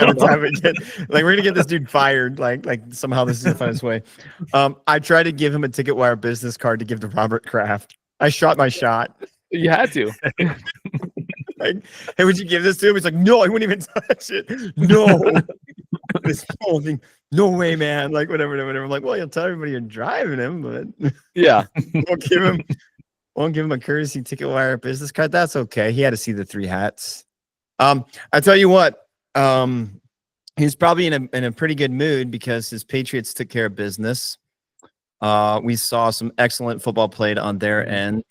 A: we're gonna get this dude fired. Like somehow this is the funnest way. I tried to give him a TicketWire business card to give to Robert Kraft. I shot my shot.
B: You had to.
A: Like, hey, would you give this to him? He's like, no, I wouldn't even touch it. No, this whole thing. No way, man. Like whatever. I'm like, well, you'll tell everybody you're driving him, but
B: yeah,
A: won't give him a courtesy TicketWire business card. That's okay. He had to see the 3 hats. I tell you what, he's probably in a pretty good mood because his Patriots took care of business. We saw some excellent football played on their end.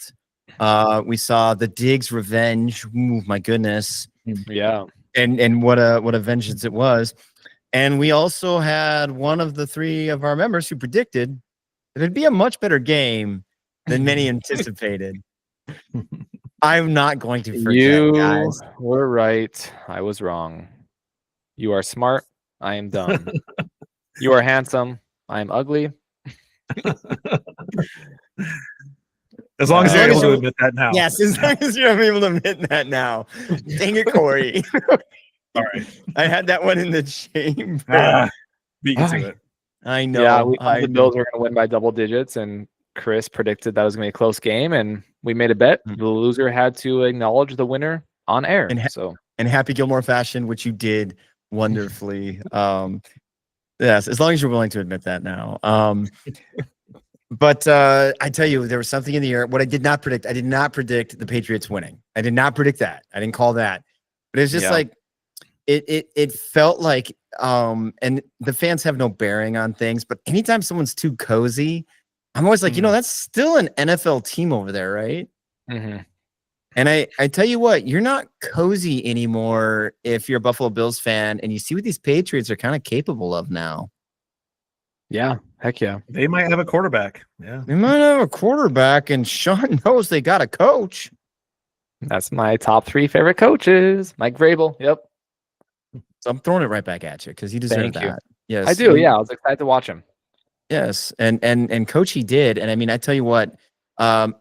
A: We saw the Diggs revenge. Ooh, my goodness.
B: Yeah.
A: And what a vengeance it was. And we also had one of the 3 of our members who predicted that it'd be a much better game than many anticipated. I'm not going to forget, guys.
B: You were right. I was wrong. You are smart. I am dumb. You are handsome. I am ugly.
C: As long as you're able to admit that now.
A: Yes, as long as you're able to admit that now. Dang it, Corey.
C: All right.
A: I had that one in the chamber.
C: Beat you to it.
A: I know.
B: Yeah, we thought the Bills were going to win by double digits, and Chris predicted that was going to be a close game, and we made a bet. The loser had to acknowledge the winner on air.
A: In Happy Gilmore fashion, which you did wonderfully. Yes, as long as you're willing to admit that now. But I tell you, there was something in the air. What I did not predict the Patriots winning. I did not predict that. I didn't call that. But it's just like it felt like and the fans have no bearing on things, but anytime someone's too cozy, I'm always like, that's still an NFL team over there, right?
B: Mm-hmm.
A: And I tell you what, you're not cozy anymore if you're a Buffalo Bills fan and you see what these Patriots are kind of capable of now.
B: Yeah, heck yeah.
C: They might have a quarterback. Yeah.
A: They might have a quarterback, and Sean knows they got a coach.
B: That's my top 3 favorite coaches. Mike Vrabel. Yep.
A: So I'm throwing it right back at you because he deserved that. Yes,
B: I do. Yeah, I was excited to watch him.
A: Yes, and coach, he did. And I mean, I tell you what,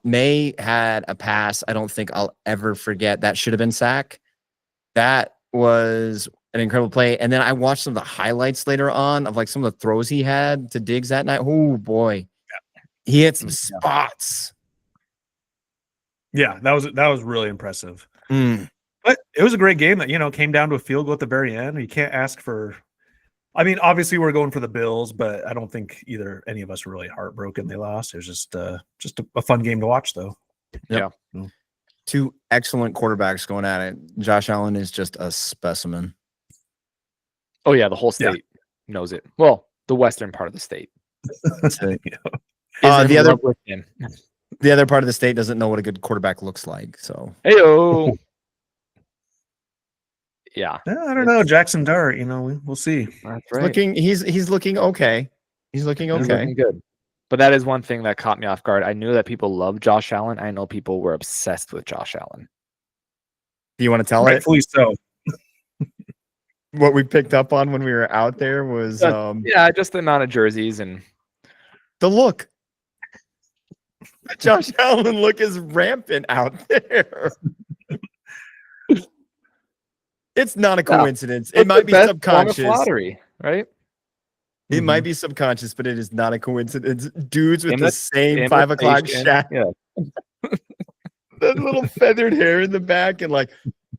A: May had a pass I don't think I'll ever forget. That should have been sack. That was an incredible play. And then I watched some of the highlights later on of like some of the throws he had to Diggs that night. Oh boy, he hit some spots.
C: Yeah, that was really impressive. But it was a great game that came down to a field goal at the very end. You can't ask for. I mean, obviously we're going for the Bills, but I don't think any of us were really heartbroken they lost. It was just a fun game to watch, though.
A: Yep. Yeah. 2 excellent quarterbacks going at it. Josh Allen is just a specimen.
B: Oh yeah, the whole state knows it. Well, the western part of the state.
A: The other part of the state doesn't know what a good quarterback looks like. So
B: heyo. Yeah.
C: I don't know. Jackson Dart, we'll see.
B: That's right.
A: He's looking okay. He's looking
B: looking good. But that is one thing that caught me off guard. I knew that people love Josh Allen. I know people were obsessed with Josh Allen.
A: Do you want to tell
C: Rightfully so.
A: What we picked up on when we were out there was
B: just the amount of jerseys and
A: the look. Josh Allen look is rampant out there. It's not a coincidence. It might be subconscious.
B: Flattery, right?
A: It might be subconscious, but it is not a coincidence. Dudes with the same 5 o'clock shack.
B: Yeah.
A: That little feathered hair in the back and like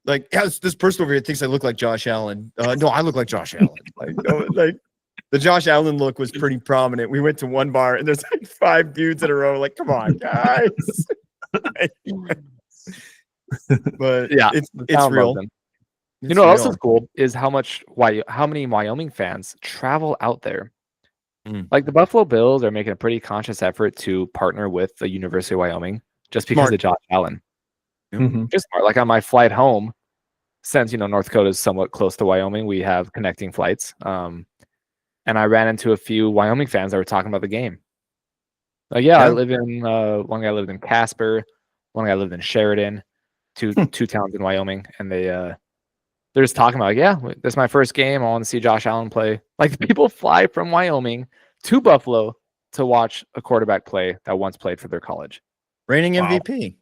A: this person over here thinks I look like Josh Allen. No, I look like Josh Allen. The Josh Allen look was pretty prominent. We went to one bar and there's like 5 dudes in a row. Like, come on, guys. But
B: Yeah,
A: it's
B: town
A: real.
B: loves them.
A: It's
B: You know what else
A: real.
B: is cool is how many Wyoming fans travel out there. Like the Buffalo Bills are making a pretty conscious effort to partner with the University of Wyoming just because
A: Smart.
B: of Josh Allen.
C: Mhm.
B: Just smart. Like on my flight home, since North Dakota is somewhat close to Wyoming, we have connecting flights. And I ran into a few Wyoming fans that were talking about the game. I
A: Yeah.
B: live in one guy lived in Casper, one guy lived in Sheridan, two towns in Wyoming, and they're just talking about, this is my first game. I want to see Josh Allen play. Like people fly from Wyoming to Buffalo to watch a quarterback play that once played for their college.
A: Reigning
C: Wow.
A: MVP.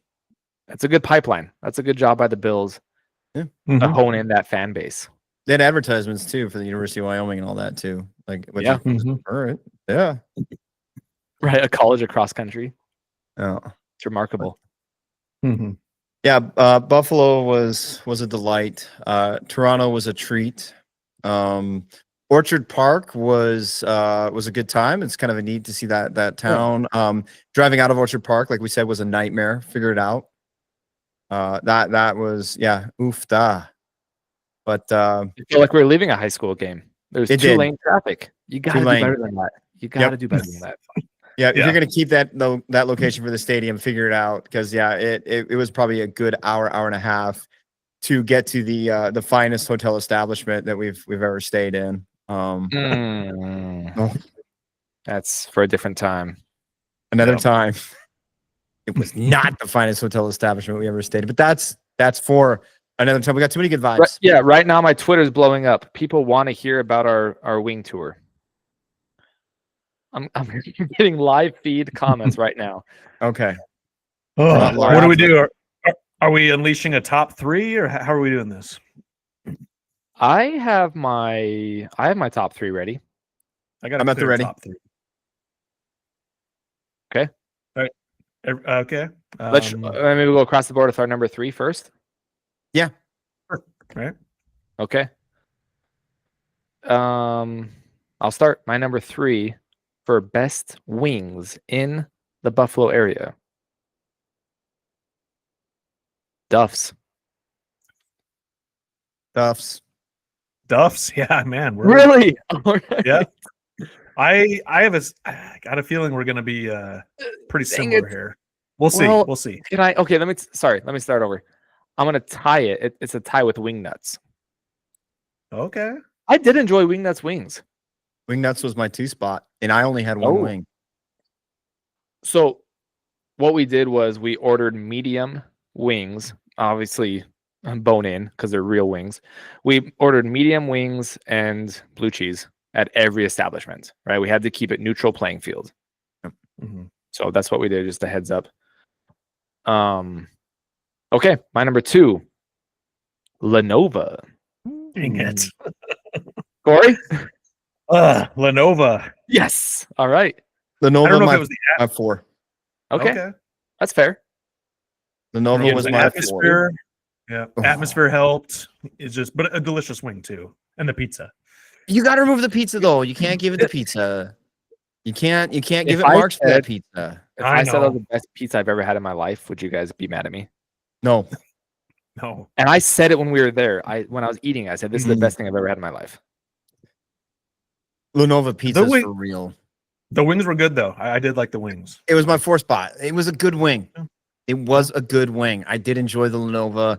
B: That's a good pipeline. That's a good job by the Bills to
C: Mhm.
B: hone in that fan base.
A: They had advertisements too for the University of Wyoming and all that too. Like, which
B: Yeah.
A: is
C: Mhm.
A: all right. Yeah.
B: Right, a college across country.
A: Oh.
B: It's remarkable.
C: Mhm.
A: Yeah, Buffalo was a delight. Toronto was a treat. Orchard Park was a good time. It's kind of a neat to see that town. Driving out of Orchard Park, like we said, was a nightmare. Figure it out. That was oof da. But
B: I feel like we were leaving a high school game. There's
A: It did.
B: 2-lane traffic. You got to do
A: Two-lane.
B: better than that. You got to do better than that.
A: yeah, if
C: Yeah.
A: you're gonna keep that location for the stadium, figure it out because it was probably a good hour and a half to get to the finest hotel establishment that we've ever stayed in. Oh,
B: That's for a different time.
A: another
C: Yep.
A: time. It was not the finest hotel establishment we ever stayed in, but that's for another time. We got too many good vibes.
B: Right now my Twitter's blowing up. People want to hear about our wing tour. I'm getting live feed comments right now.
A: Okay.
C: Oh,
A: Laura,
C: what do we do? Are we unleashing a top 3 or how are we doing this?
B: I have my top 3 ready.
C: I got
A: I'm at the ready.
C: top 3.
B: Okay.
C: All right. Okay.
B: Let's maybe we'll go across the board with our number 3 first.
A: Yeah.
C: All right.
B: Okay. I'll start my number 3 for best wings in the Buffalo area. Duff's.
A: Duff's.
C: Yeah, man.
B: Really?
C: Yeah. I got a feeling we're going to be pretty similar here. We'll see.
B: Well,
C: We'll see.
B: Can I? Okay, let me start over. I'm gonna tie it. It's a tie with Wingnuts.
C: Okay.
B: I did enjoy Wingnuts wings.
A: Wingnuts was my 2 spot, and I only had one wing.
B: So what we did was we ordered medium wings, obviously bone in because they're real wings. We ordered medium wings and blue cheese at every establishment, right? We had to keep it neutral playing field.
C: Mm-hmm.
B: So that's what we did, just a heads up. Okay, my number 2, Lenovo.
C: Dang it.
B: Corey?
C: Lenovo.
B: Yes. All right.
A: Lenovo
C: I don't know if
A: my
C: it was the
A: 4.
B: Okay. That's fair.
A: Lenovo was my 4.
C: atmosphere. Yeah.
A: Oh.
C: Atmosphere helped. It's just, but a delicious wing too. And the pizza.
A: You got to remove the pizza though. You can't give it the pizza. You can't give
B: If
A: it
B: I
A: marks for that
B: said-
A: pizza.
B: If
C: I
B: I said that
C: know.
B: was the best pizza I've ever had in my life, would you guys be mad at me?
A: No.
C: No.
B: And I said it when we were there. When I was eating, I said this is the best thing I've ever had in my life.
A: Lenovo pizza is
C: wing-
A: for real.
C: The wings were good though. I did like the wings.
A: It was my 4 spot. It was a good wing. It was a good wing. I did enjoy the Lenovo.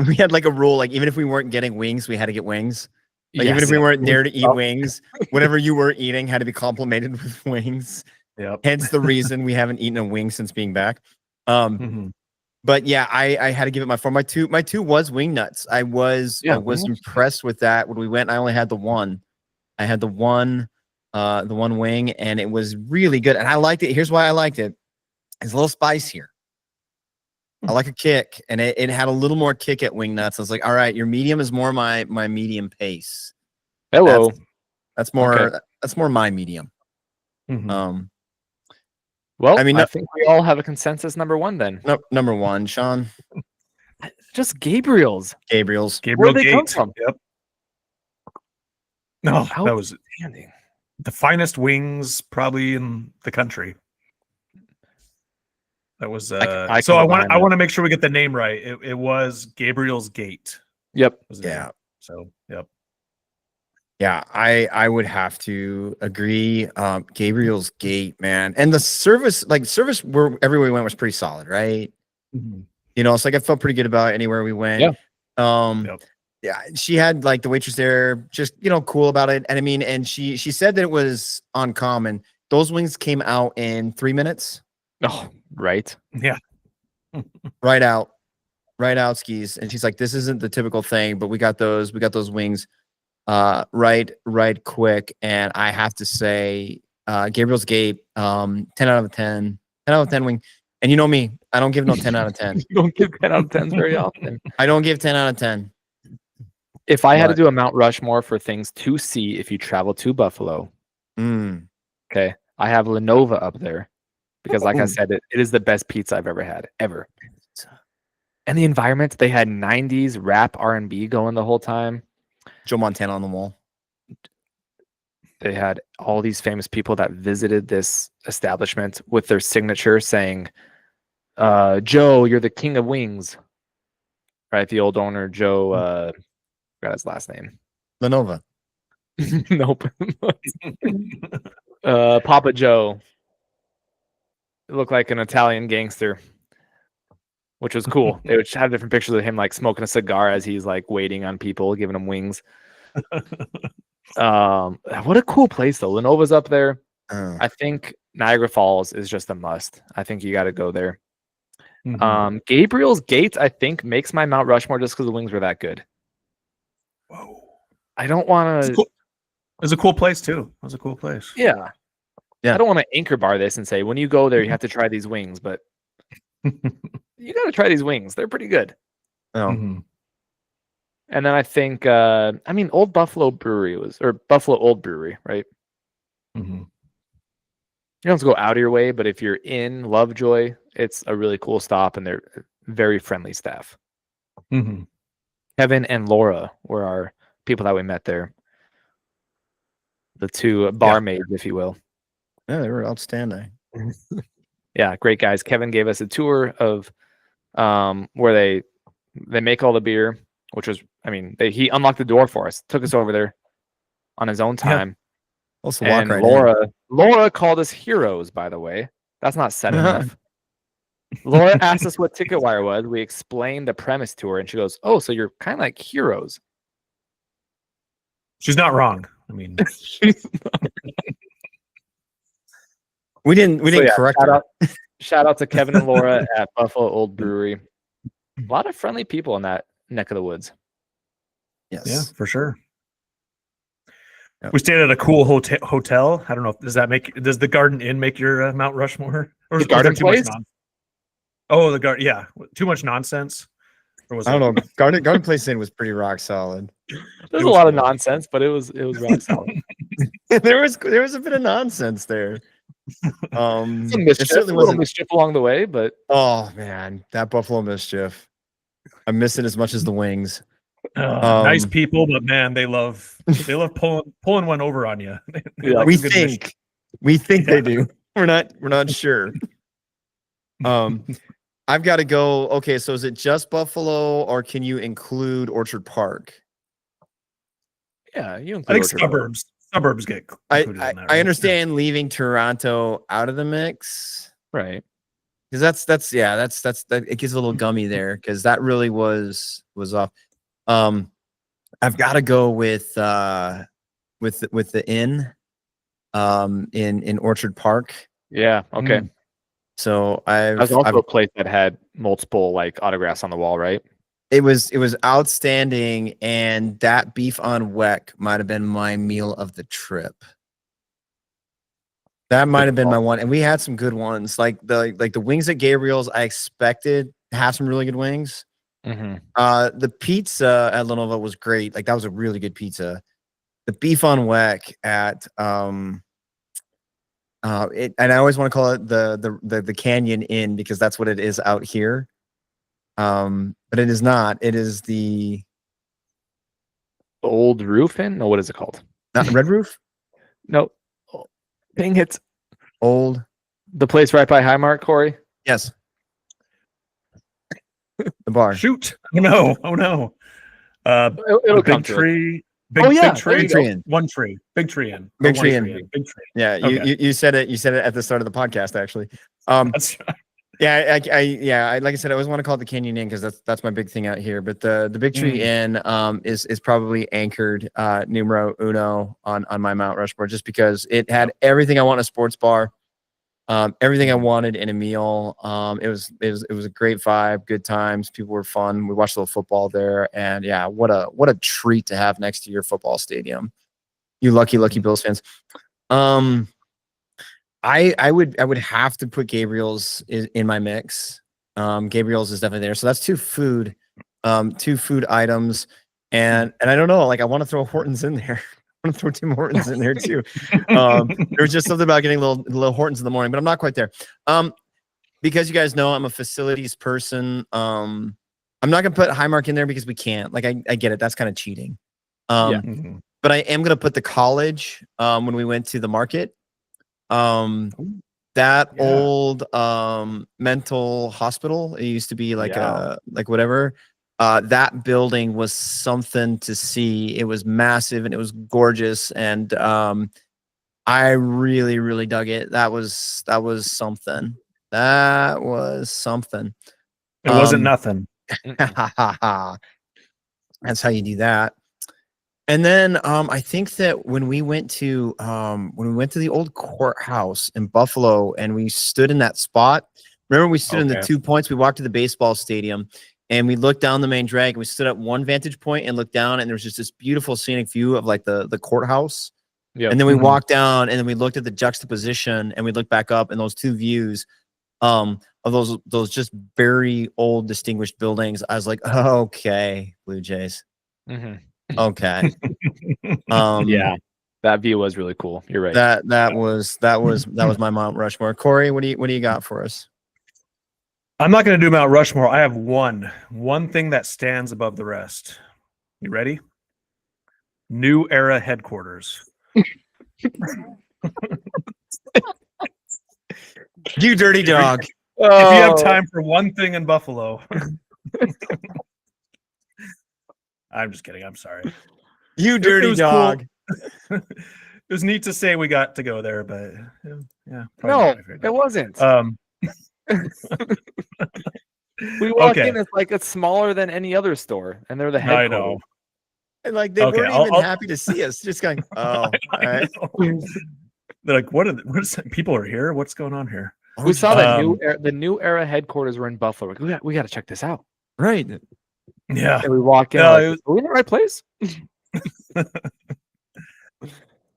A: We had like a rule, like even if we weren't getting wings, we had to get wings. Like even if we weren't there to eat wings, whatever you were eating had to be complimented with wings.
C: Yep.
A: Hence the reason we haven't eaten a wing since being back.
C: Mhm.
A: But yeah, I had to give it my 4. My two was wing nuts. I was impressed with that. When we went, I only had the one. I had the one wing, and it was really good. And I liked it. Here's why I liked it. It's a little spicier. I like a kick, and it had a little more kick at wing nuts. I was like, all right, your medium is more my medium pace.
B: Hello.
A: That's more
B: Okay.
A: that's more my medium.
C: Mhm.
B: Well,
A: I mean,
B: I think we all have a consensus number 1 then.
A: No, number 1, Sean
B: Just Gabriel's.
A: Gabriel's.
C: Gabriel
B: Where'd they come
C: Gate.
B: from?
C: Yep. No, that was
B: Outstanding.
C: the finest wings probably in the country. That was
B: I
C: so
B: can
C: I
B: go
C: want
B: behind
C: I
B: that.
C: want to make sure we get the name right. It was Gabriel's Gate.
B: Yep.
C: Was the name.
A: Yeah.
C: So yep.
A: Yeah, I would have to agree. Gabriel's Gate, man, and the service where everywhere we went was pretty solid, right?
C: Mhm.
A: You know, it's like I felt pretty good about anywhere we went.
B: Yeah.
C: Yep.
A: Yeah, she had like the waitress there, just cool about it. And I mean, and she said that it was uncommon. Those wings came out in 3 minutes,
B: Oh, right.
C: Yeah.
A: right out, skis. And she's like, "This isn't the typical thing, but we got those wings, right quick." And I have to say, Gabriel's Gate, 10 out of 10, 10 out of 10 wing. And you know me, I don't give no 10 out of 10.
B: You don't give 10 out of 10s very often.
A: I don't give 10 out of 10.
B: If I had to
A: But-
B: do a Mount Rushmore for things to see if you travel to Buffalo, okay, I have Lenova up there because, like I
A: Ooh.
B: said, it is the best pizza I've ever had, ever. And the environment, they had 90s rap R&B going the whole time.
A: Joe Montana on the wall.
B: They had all these famous people that visited this establishment with their signature saying, Joe, you're the king of wings. Right? The old owner, Joe, forgot his last name.
A: Lenova.
B: Nope. Papa Joe. It looked like an Italian gangster, which was cool. They would have different pictures of him like smoking a cigar as he's like waiting on people, giving them wings. What a cool place though. Lenova's up there. I think Niagara Falls is just a must. I think you got to go there.
C: Mhm.
B: Gabriel's Gate, I think, makes my Mount Rushmore just because the wings were that good.
C: Whoa.
B: I don't want to.
C: It was a cool place too. It was a cool place.
B: Yeah.
A: Yeah.
B: I don't want to anchor bar this and say when you go there you have to try these wings, but you got to try these wings. They're pretty good.
A: Oh,
C: Mhm.
B: And then I think, Old Buffalo Brewery Buffalo Old Brewery, right?
C: Mhm.
B: You don't have to go out of your way, but if you're in Lovejoy, it's a really cool stop and they're very friendly staff.
C: Mhm.
B: Kevin and Laura were our people that we met there. The two barmaids, if you will.
A: yeah, they were outstanding.
B: Yeah, great guys. Kevin gave us a tour of where they make all the beer, which was, he unlocked the door for us, took us over there on his own time.
A: Also walk
B: And
A: right in.
B: Laura called us heroes, by the way. That's not said enough. Laura asked us what TicketWire was. We explained the premise to her, and she goes, "Oh, so you're kind of like heroes."
C: She's not wrong. I mean,
A: We didn't
B: yeah,
A: correct her.
B: Shout out to Kevin and Laura at Buffalo Old Brewery. A lot of friendly people in that neck of the woods.
A: Yes.
C: yeah, for sure.
A: Yep.
C: We stayed at a cool hotel. I don't know. Does the Garden Inn make your Mount Rushmore? Or
B: The
C: was there
B: Garden
C: too much
B: Place?
C: nonsense? Oh, the garden. Yeah, too much nonsense. Or was
A: I don't
C: it-
A: know. Garden Place Inn was pretty rock solid.
B: There's
C: It
B: a
C: was
B: lot of
C: cool.
B: nonsense, but it was rock solid.
A: there was a bit of nonsense there.
B: Some
A: It
B: mischief,
A: certainly
B: a little
A: wasn't.
B: mischief along the way, but
A: Oh man, that Buffalo mischief. I miss it as much as the wings.
C: nice people, but man, they love pulling one over on you. They
B: Yeah.
C: like
A: we
C: a good mischief.
A: think they
C: Yeah.
A: do. We're not sure. I've got to go. Okay, so is it just Buffalo, or can you include Orchard Park?
B: yeah, you
C: I
B: include
C: think
B: Orchard Park.
C: suburbs get included in that.
A: I
C: Right?
A: understand leaving Toronto out of the mix
B: Right.
A: because that's it gets a little gummy there because that really was off. I've got to go with the inn in Orchard Park.
B: Yeah. Okay.
A: So
B: That was also a place that had multiple like autographs on the wall, right?
A: it was outstanding, and that beef on weck might have been my meal of the trip. That might have been my one, and we had some good ones. Like the wings at Gabriel's, I expected to have some really good wings.
B: Mm-hmm.
A: The pizza at Lenova was great. Like that was a really good pizza. The beef on weck at and I always want to call it the Canyon Inn because that's what it is out here. But it is not. It is the
B: Old Roof Inn? No, what is it called?
A: not Red Roof.
B: No, Dang it.
A: Old.
B: The place right by Highmark, Corey.
A: Yes. The bar.
C: Shoot! Oh no! Oh no!
B: It'll
C: The
B: come
C: big
B: to it.
C: tree.
B: Oh, yeah,
C: Big tree.
A: Big tree in.
C: One tree. Big tree in.
A: Big
C: Or one
A: tree in.
C: Big tree.
A: Yeah,
C: Okay.
A: you said it. You said it at the start of the podcast, actually.
C: That's right.
A: Yeah, like I said, I always want to call it the Canyon Inn because that's my big thing out here. But the Big Tree Inn is probably anchored numero uno on my Mount Rushmore, just because it had everything I want in a sports bar, everything I wanted in a meal. It was a great vibe, good times. People were fun. We watched a little football there, and yeah, what a treat to have next to your football stadium. You lucky Bills fans. I would have to put Gabriel's in my mix. Gabriel's is definitely there. So that's two food items. And I don't know, like I want to throw Hortons in there. I want to throw Tim Hortons in there too. There's just something about getting little Hortons in the morning, but I'm not quite there. Because you guys know I'm a facilities person. I'm not gonna put Highmark in there because we can't. Like I get it. That's kind of cheating. But I am gonna put the College when we went to the market. That old mental hospital, it used to be like like whatever, that building was something to see. It was massive and it was gorgeous, and I really dug it. That was something. It
C: wasn't nothing.
A: That's how you do that. And then I think that when we went to the old courthouse in Buffalo and we stood in that spot, remember we stood in the 2 points, we walked to the baseball stadium and we looked down the main drag and we stood at one vantage point and looked down and there was just this beautiful scenic view of like the courthouse. Yeah. And then we walked down and then we looked at the juxtaposition and we looked back up and those two views of those just very old distinguished buildings. I was like, okay, Blue Jays. Okay.
B: Yeah, that view was really cool. You're right.
A: That was my Mount Rushmore. Corey, what do you got for us?
C: I'm not going to do Mount Rushmore. I have one thing that stands above the rest. You ready? New Era headquarters.
A: You dirty dog.
C: If you have time for one thing in Buffalo. I'm just kidding. I'm sorry.
A: You dirty dog.
C: Cool. It was neat to say we got to go there, but yeah.
B: No, it wasn't. We walk in, it's like it's smaller than any other store, and they're the headquarters.
C: I know.
A: And like they weren't even happy to see us. Just going, oh, all right.
C: They're like, what is people are here? What's going on here?
B: We saw that the new era headquarters were in Buffalo. We got to check this out.
A: Right.
C: Yeah.
A: And we walk in.
B: Are we in the right place?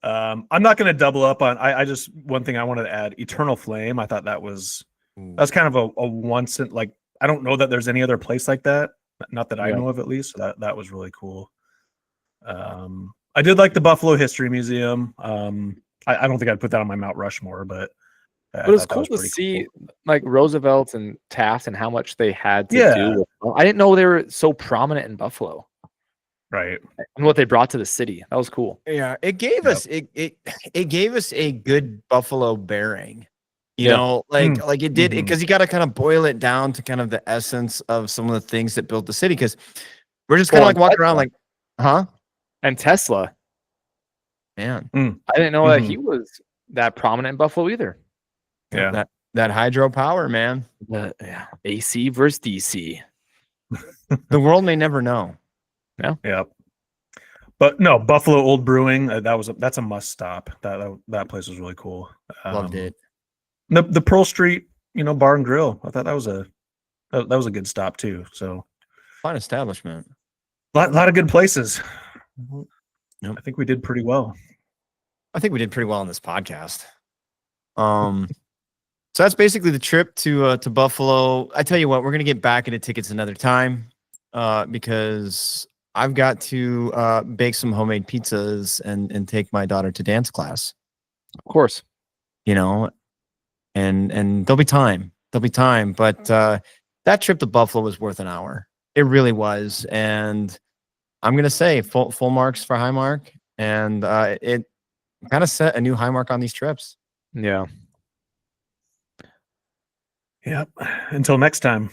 C: I'm not going to double up on. I just one thing I wanted to add: Eternal Flame. I thought that's kind of a once in like. I don't know that there's any other place like that. Not that I know of, at least. So that was really cool. I did like the Buffalo History Museum. I don't think I'd put that on my Mount Rushmore, but
B: it was cool to see like Roosevelt and Taft and how much they had to do. I didn't know they were so prominent in Buffalo.
C: Right.
B: And what they brought to the city. That was cool.
A: Yeah. It gave us it gave us a good Buffalo bearing. You know, like it did, because you got to kind of boil it down to kind of the essence of some of the things that built the city. Because we're just kind of like walking around like, huh?
B: And Tesla.
A: Man.
B: I didn't know that he was that prominent in Buffalo either.
C: Yeah.
A: That hydropower, man.
B: AC versus DC.
A: The world may never know.
C: Yeah. Yeah. But no, Buffalo Old Brewing, that's a must stop. That place was really cool.
A: Loved it.
C: The Pearl Street, bar and grill. I thought that was a good stop too. So
A: fine establishment.
C: Lot of good places.
A: Yep.
C: I think we did pretty well.
A: I think we did pretty well on this podcast. So that's basically the trip to Buffalo. I tell you what, we're gonna get back into tickets another time, because I've got to bake some homemade pizzas and take my daughter to dance class.
B: Of course,
A: and there'll be time. But that trip to Buffalo was worth an hour. It really was, and I'm gonna say full marks for Highmark, and it kind of set a new high mark on these trips.
B: Yeah.
C: Yep. Until next time.